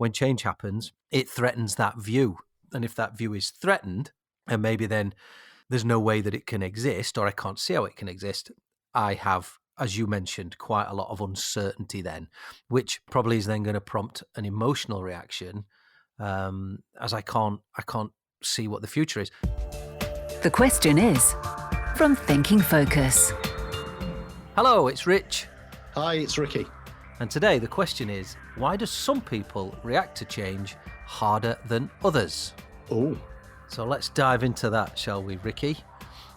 when change happens, it threatens that view. And if that view is threatened, and maybe then there's no way that it can exist, or I can't see how it can exist, I have, as you mentioned, quite a lot of uncertainty then, which probably is then going to prompt an emotional reaction, as I can't see what the future is. The question is from Thinking Focus. Hello, it's Rich. Hi, it's Ricky. And today the question is, why do some people react to change harder than others? Oh. So let's dive into that, shall we, Ricky?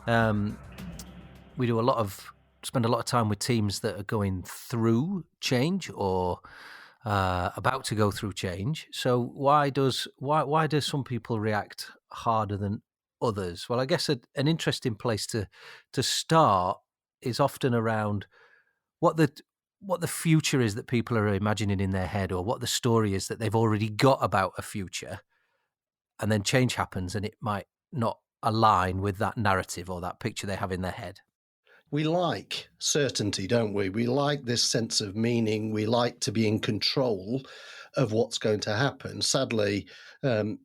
We spend a lot of time with teams that are going through change or about to go through change. So why do some people react harder than others? Well, I guess an interesting place to start is often around what the future is that people are imagining in their head, or what the story is that they've already got about a future. And then change happens and it might not align with that narrative or that picture they have in their head. We like certainty, don't we? We like this sense of meaning. We like to be in control of what's going to happen. Sadly, in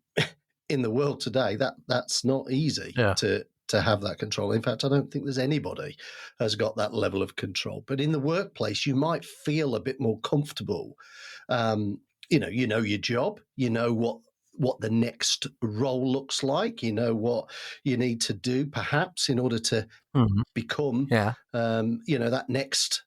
the world today, that's not easy to have that control. In fact, I don't think there's anybody has got that level of control. But in the workplace, you might feel a bit more comfortable. You know your job. You know what the next role looks like. You know what you need to do, perhaps, in order to become, that next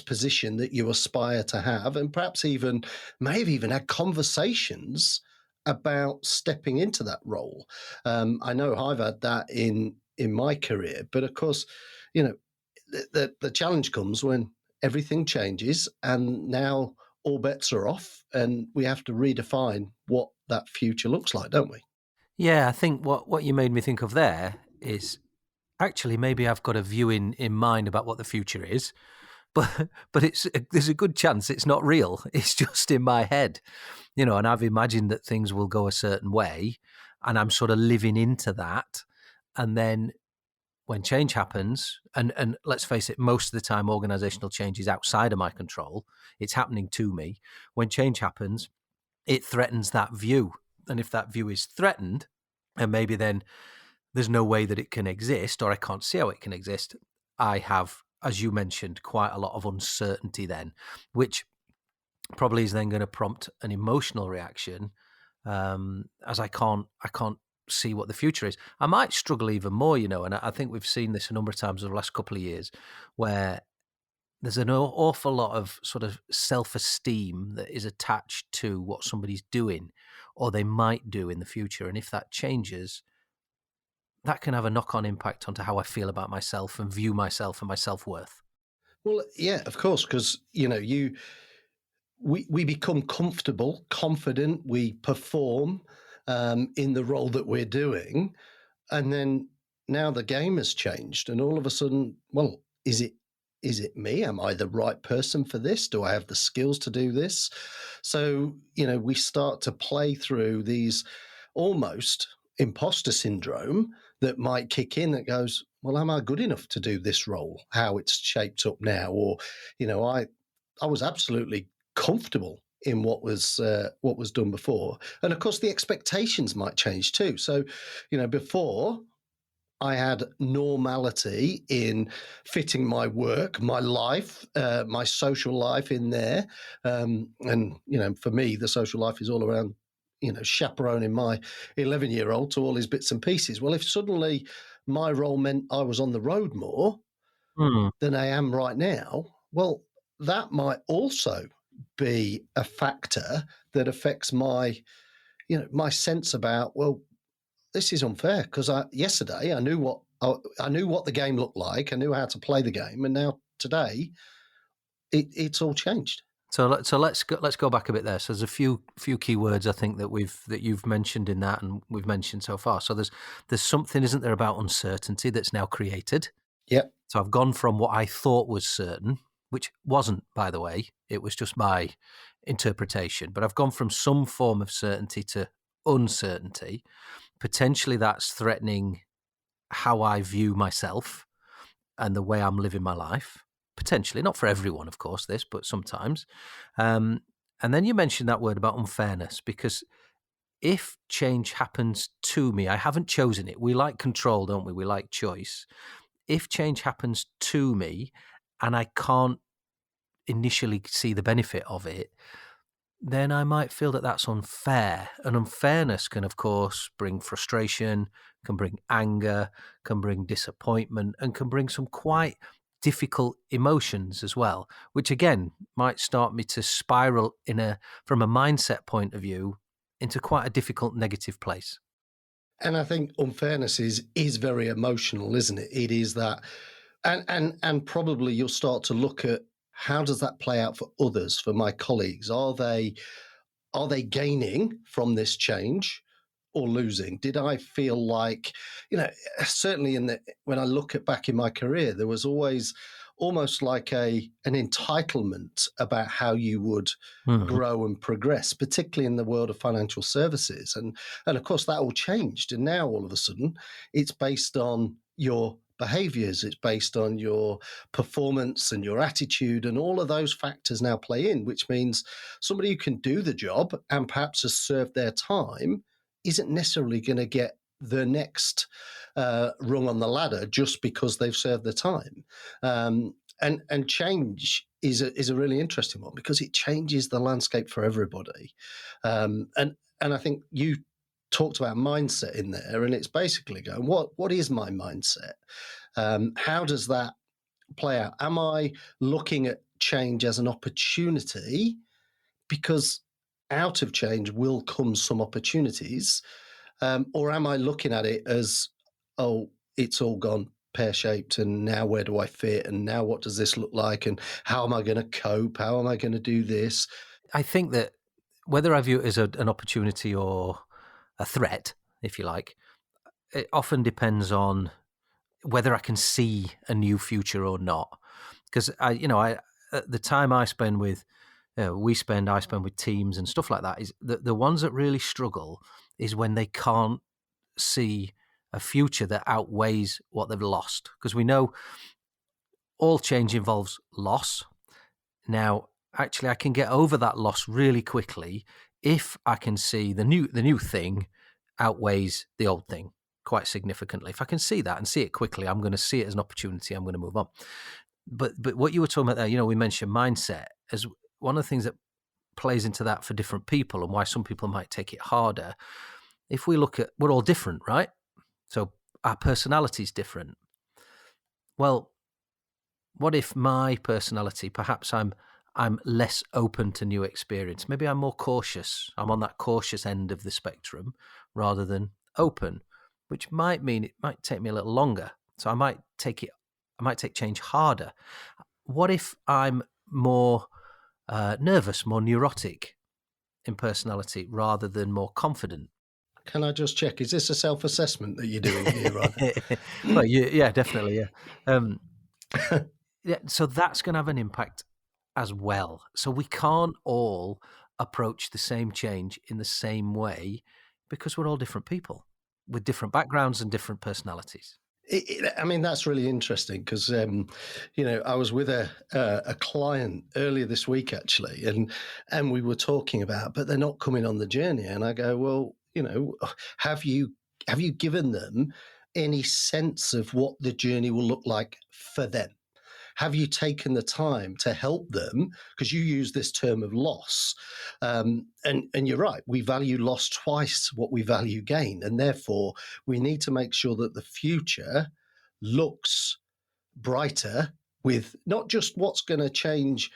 position that you aspire to have, and perhaps maybe even had conversations about stepping into that role. I know I've had that in my career, but of course, the challenge comes when everything changes, and now all bets are off, and we have to redefine what that future looks like, don't we? Yeah, I think what you made me think of there is actually maybe I've got a view in mind about what the future is, but there's a good chance it's not real. It's just in my head, and I've imagined that things will go a certain way, and I'm sort of living into that. And then when change happens, and let's face it, most of the time organizational change is outside of my control. It's happening to me. When change happens, it threatens that view. And if that view is threatened, and maybe then there's no way that it can exist, or I can't see how it can exist, I have, as you mentioned, quite a lot of uncertainty then, which probably is then going to prompt an emotional reaction, as I can't see what the future is. I might struggle even more, and I think we've seen this a number of times over the last couple of years, where there's an awful lot of sort of self-esteem that is attached to what somebody's doing or they might do in the future. And if that changes, that can have a knock-on impact onto how I feel about myself and view myself and my self-worth. Well, yeah, of course, because, we become comfortable, confident, we perform in the role that we're doing. And then now the game has changed, and all of a sudden, well, is it me? Am I the right person for this? Do I have the skills to do this? So, we start to play through these almost imposter syndrome that might kick in that goes, well, am I good enough to do this role, how it's shaped up now? Or, I was absolutely comfortable in what was done before. And of course, the expectations might change too. So, before, I had normality in fitting my work, my life, my social life in there. And, for me, the social life is all around, chaperoning my 11-year-old to all his bits and pieces. Well, if suddenly my role meant I was on the road more than I am right now, well, that might also be a factor that affects my sense about, well, this is unfair, because yesterday I knew what the game looked like. I knew how to play the game, and now today it's all changed. So let's go back a bit there. So there's a few key words I think that you've mentioned in that, and we've mentioned so far. So there's something, isn't there, about uncertainty that's now created. Yeah. So I've gone from what I thought was certain, which wasn't, by the way. It was just my interpretation. But I've gone from some form of certainty to uncertainty. Potentially that's threatening how I view myself and the way I'm living my life. Potentially, not for everyone, of course, but sometimes. And then you mentioned that word about unfairness, because if change happens to me, I haven't chosen it. We like control, don't we? We like choice. If change happens to me and I can't initially see the benefit of it, then I might feel that that's unfair. And unfairness can, of course, bring frustration, can bring anger, can bring disappointment, and can bring some quite difficult emotions as well, which again might start me to spiral from a mindset point of view into quite a difficult negative place. And I think unfairness is very emotional, isn't it? It is that, and probably you'll start to look at how does that play out for others, for my colleagues? Are they gaining from this change or losing? Did I feel like, certainly when I look back in my career, there was always almost like an entitlement about how you would grow and progress, particularly in the world of financial services. And of course, that all changed. And now all of a sudden, it's based on your behaviors, it's based on your performance and your attitude, and all of those factors now play in, which means somebody who can do the job and perhaps has served their time isn't necessarily going to get the next rung on the ladder just because they've served their time. And change is a really interesting one because it changes the landscape for everybody. And I think you talked about mindset in there, and it's basically going, what is my mindset? How does that play out? Am I looking at change as an opportunity? Because out of change will come some opportunities. Or am I looking at it as, oh, it's all gone pear-shaped, and now where do I fit? And now what does this look like? And how am I going to cope? How am I going to do this? I think that whether I view it as an opportunity or a threat, if you like, it often depends on whether I can see a new future or not. Because the time I spend with, I spend with teams and stuff like that, is the ones that really struggle is when they can't see a future that outweighs what they've lost. Because we know all change involves loss. Now, actually, I can get over that loss really quickly if I can see the new thing outweighs the old thing quite significantly. If I can see that and see it quickly, I'm going to see it as an opportunity. I'm going to move on. But what you were talking about there, we mentioned mindset as one of the things that plays into that for different people and why some people might take it harder. If we look at, we're all different, right? So our personality is different. Well, what if my personality, perhaps I'm less open to new experience. Maybe I'm more cautious. I'm on that cautious end of the spectrum rather than open, which might mean it might take me a little longer. So I might take change harder. What if I'm more nervous, more neurotic in personality rather than more confident? Can I just check? Is this a self-assessment that you're doing here, Ron? Well, yeah, definitely, yeah. Yeah, so that's going to have an impact as well. So we can't all approach the same change in the same way because we're all different people with different backgrounds and different personalities. I mean, that's really interesting because, I was with a client earlier this week, actually, and we were talking about, but they're not coming on the journey. And I go, well, have you given them any sense of what the journey will look like for them? Have you taken the time to help them? Because you use this term of loss. And you're right, we value loss twice what we value gain. And therefore, we need to make sure that the future looks brighter with not just what's going to change,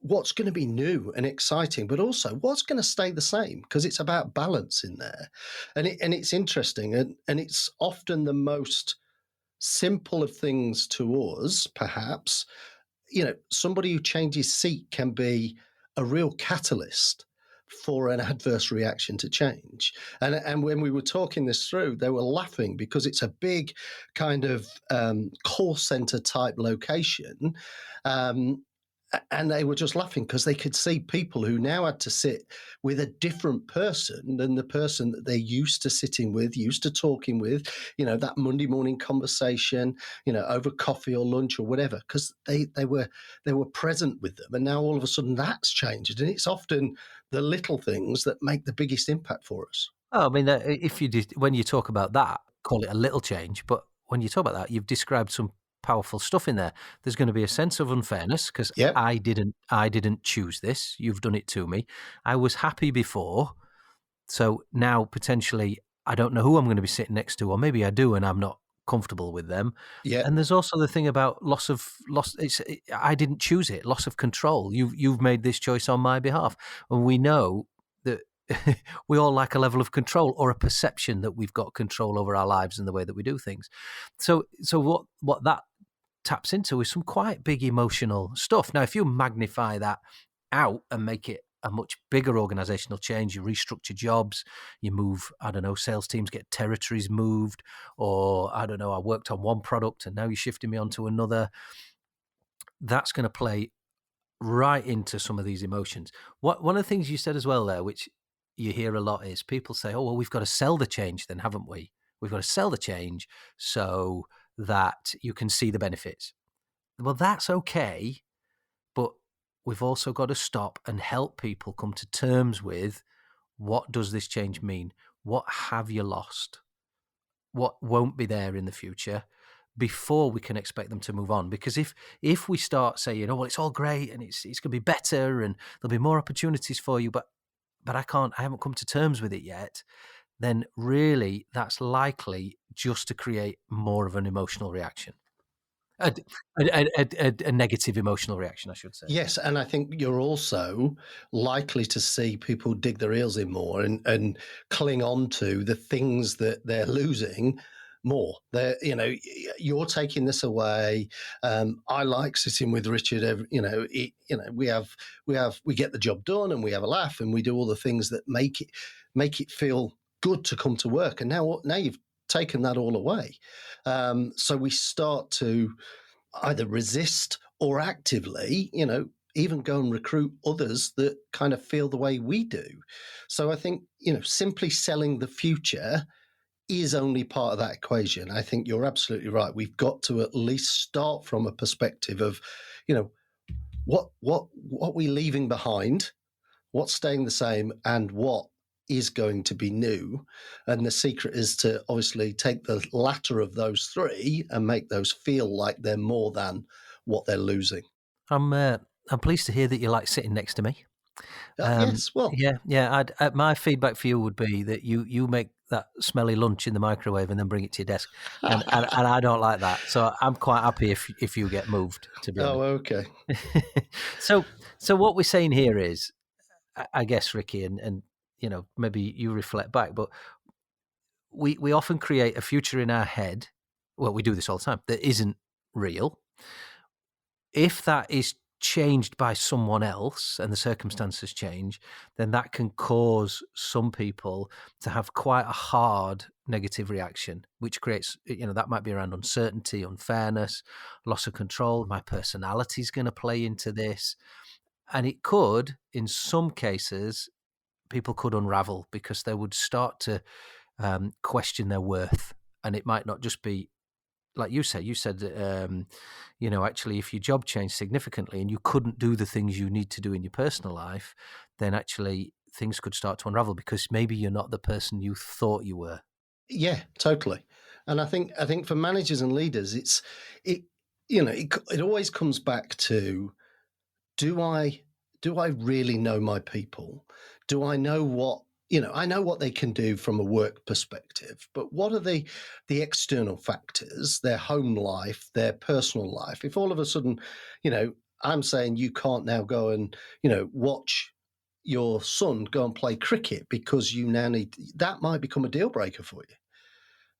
what's going to be new and exciting, but also what's going to stay the same, because it's about balance in there. And it's interesting. And it's often the most simple of things to us, perhaps. Somebody who changes seat can be a real catalyst for an adverse reaction to change. And when we were talking this through, they were laughing because it's a big kind of call center type location. And they were just laughing because they could see people who now had to sit with a different person than the person that they're used to sitting with, used to talking with, that Monday morning conversation, over coffee or lunch or whatever, because they were present with them. And now all of a sudden that's changed. And it's often the little things that make the biggest impact for us. Oh, I mean, if you did, when you talk about that, call it a little change. But when you talk about that, you've described some powerful stuff in there. There's going to be a sense of unfairness because Yep. I didn't choose this. You've done it to me. I was happy before, so now potentially I don't know who I'm going to be sitting next to, or maybe I do, and I'm not comfortable with them. Yep. And there's also the thing about loss. I didn't choose it. Loss of control. You've made this choice on my behalf, and we know that we all lack a level of control or a perception that we've got control over our lives and the way that we do things. So what that taps into is some quite big emotional stuff. Now, if you magnify that out and make it a much bigger organizational change, you restructure jobs, you move, I don't know, sales teams get territories moved, or I don't know, I worked on one product and now you're shifting me onto another. That's going to play right into some of these emotions. One of the things you said as well there, which you hear a lot, is people say, oh, well, we've got to sell the change then, haven't we? We've got to sell the change so that you can see the benefits. Well, that's okay, but we've also got to stop and help people come to terms with, what does this change mean? What have you lost? What won't be there in the future, before we can expect them to move on? Because if we start saying, oh, well, it's all great and it's going to be better and there'll be more opportunities for you, but I haven't come to terms with it yet, then really that's likely just to create more of an emotional reaction. A negative emotional reaction, I should say. Yes, and I think you're also likely to see people dig their heels in more and cling on to the things that they're losing more. You're taking this away. I like sitting with Richard. We get the job done and we have a laugh and we do all the things that make it feel good to come to work. And now you've taken that all away. So we start to either resist or actively, even go and recruit others that kind of feel the way we do. So I think, simply selling the future is only part of that equation. I think you're absolutely right. We've got to at least start from a perspective of, what we're leaving behind, what's staying the same, and what is going to be new. And the secret is to obviously take the latter of those three and make those feel like they're more than what they're losing. I'm pleased to hear that you like sitting next to me. Yes, well, Yeah. My feedback for you would be that you make that smelly lunch in the microwave and then bring it to your desk, and I don't like that. So I'm quite happy if you get moved, to be honest. okay. So what we're saying here is, I guess, Ricky, and maybe you reflect back, but we often create a future in our head. Well, we do this all the time, that isn't real. If that is changed by someone else and the circumstances change, then that can cause some people to have quite a hard negative reaction, which creates, that might be around uncertainty, unfairness, loss of control. My personality is going to play into this. And it could, in some cases, people could unravel because they would start to question their worth. And it might not just be, like you said, actually, if your job changed significantly and you couldn't do the things you need to do in your personal life, then actually things could start to unravel because maybe you're not the person you thought you were. Yeah, totally. And I think for managers and leaders, it always comes back to, do I really know my people? Do I know what, I know what they can do from a work perspective, but what are the external factors, their home life, their personal life? If all of a sudden, I'm saying you can't now go and, watch your son go and play cricket because you now that might become a deal breaker for you.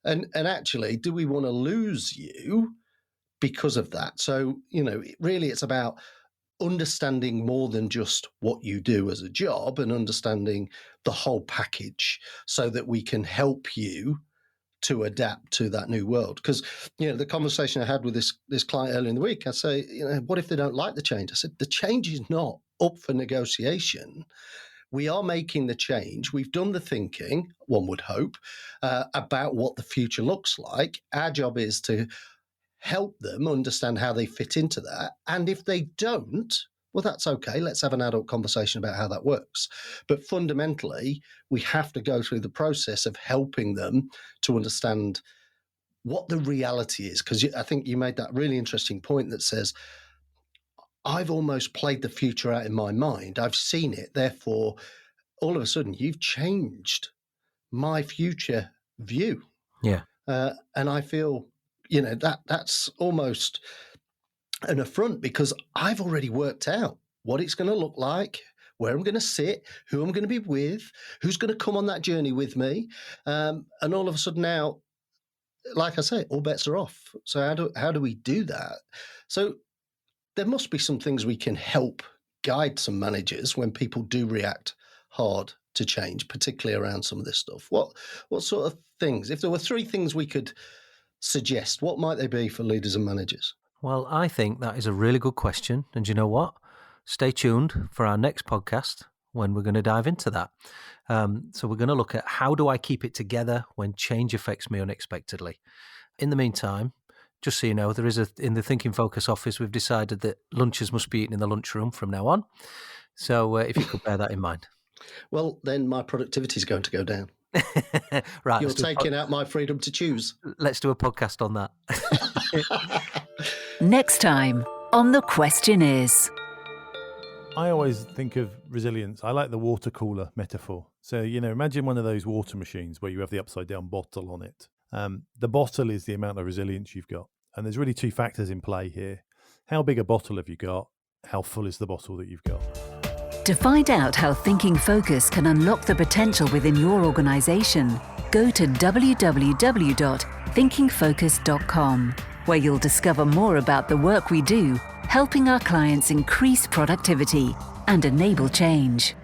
And actually, do we want to lose you because of that? So, really it's about understanding more than just what you do as a job and understanding the whole package so that we can help you to adapt to that new world. Because, the conversation I had with this client earlier in the week, I say, what if they don't like the change? I said, the change is not up for negotiation. We are making the change. We've done the thinking, one would hope, about what the future looks like. Our job is to help them understand how they fit into that. And if they don't, well, that's okay. Let's have an adult conversation about how that works. But fundamentally, we have to go through the process of helping them to understand what the reality is. Because I think you made that really interesting point that says, I've almost played the future out in my mind. I've seen it. Therefore, all of a sudden, you've changed my future view. Yeah. And I feel, that's almost an affront, because I've already worked out what it's going to look like, where I'm going to sit, who I'm going to be with, who's going to come on that journey with me. And all of a sudden now, like I say, all bets are off. So how do we do that? So there must be some things we can help guide some managers when people do react hard to change, particularly around some of this stuff. What sort of things? If there were 3 things we could suggest, what might they be for leaders and managers? Well, I think that is a really good question. And you know what? Stay tuned for our next podcast when we're going to dive into that. So we're going to look at how do I keep it together when change affects me unexpectedly. In the meantime, just so you know, there is in the Thinking Focus office, we've decided that lunches must be eaten in the lunchroom from now on. So if you could bear that in mind. Well, then my productivity is going to go down. Right. You're taking out my freedom to choose. Let's do a podcast on that. Next time on The Question Is. I always think of resilience. I like the water cooler metaphor. So, imagine one of those water machines where you have the upside down bottle on it. The bottle is the amount of resilience you've got. And there's really 2 factors in play here. How big a bottle have you got? How full is the bottle that you've got? To find out how Thinking Focus can unlock the potential within your organisation, go to www.thinkingfocus.com, where you'll discover more about the work we do, helping our clients increase productivity and enable change.